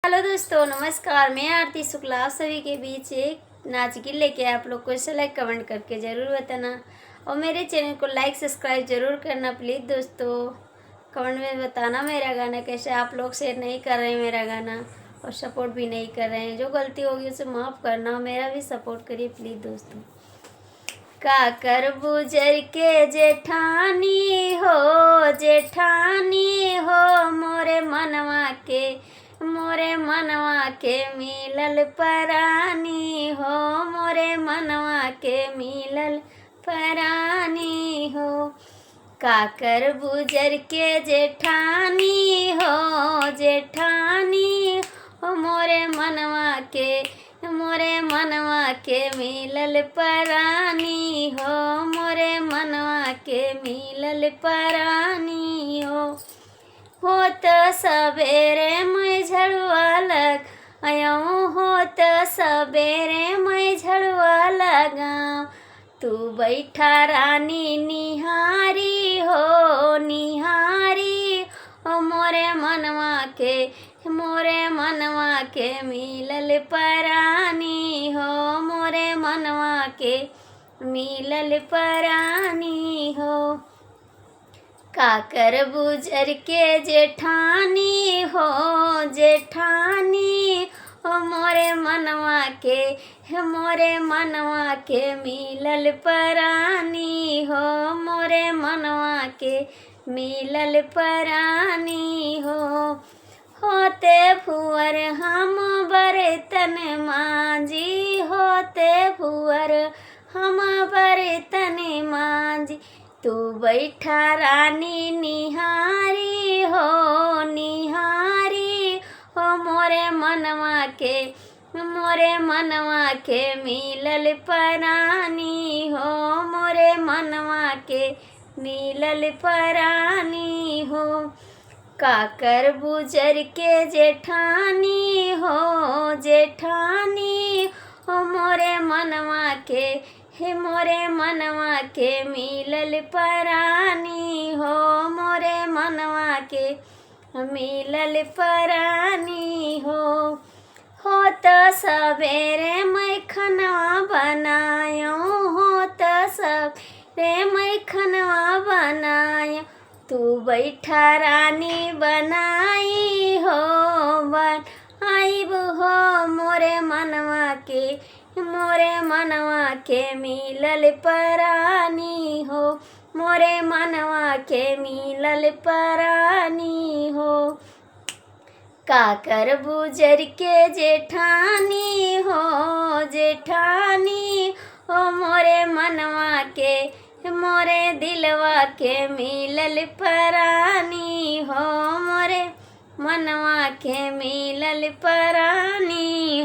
Hello दोस्तों, नमस्कार। मैं आरती शुक्ला आप सभी के बीच एक नाचगिर लेके आप लोग को इसे लाइक कमेंट करके ज़रूर बताना और मेरे चैनल को लाइक सब्सक्राइब ज़रूर करना प्लीज़ दोस्तों। कमेंट में बताना मेरा गाना कैसे आप लोग शेयर नहीं कर रहे हैं मेरा गाना और सपोर्ट भी नहीं कर रहे हैं। जो गलती होगी उसे माफ़ करना, मेरा भी सपोर्ट करिए प्लीज़ दोस्तों। काकर बुजर के जेठानी हो मोरे मनवा के मिलल परानी हो, मोरे मनवा के मिलल परानी हो। काकर बुजर के जेठानी हो मोरे मनवा के मिलल परानी हो, मोरे मनवा के मिलल परानी होत सबेरे मैं झड़ुआ लगाऊँ, होत सबेरे मैं झड़ुआ लगाऊँ। तू बैठा रानी निहारी हो मोरे मनवा के मिलल परानी हो, मोरे मनवा के मिलल परानी हो। काकर बुजर के जेठानी हो मोरे मनवा के मिलल परानी हो, मोरे मनवा के मिलल परानी हो। होते फुअर हम बर्तन मांजी, होते फुअर हम बर्तन मांजी। तू बैठा रानी निहारी हो मोरे मनवा के मिलल परानी हो, मोरे मनवा के मिलल परानी हो। काकर बुजर के जेठानी हो मोरे मनवा के मिलल परानी हो, मोरे मनवा के मिलल परानी हो। होत सबेरे मैं खनवा बनायूँ, होत सबेरे मैं खनवा बनायूँ। तू बैठा रानी बनाई हो मोरे मनवा के मिलल परानी हो, मोरे मनवा के मिलल परानी हो। काकर बुजर के जेठानी हो मोरे दिलवा के मिलल परानी हो, मोरे मनवा के मिलल परानी।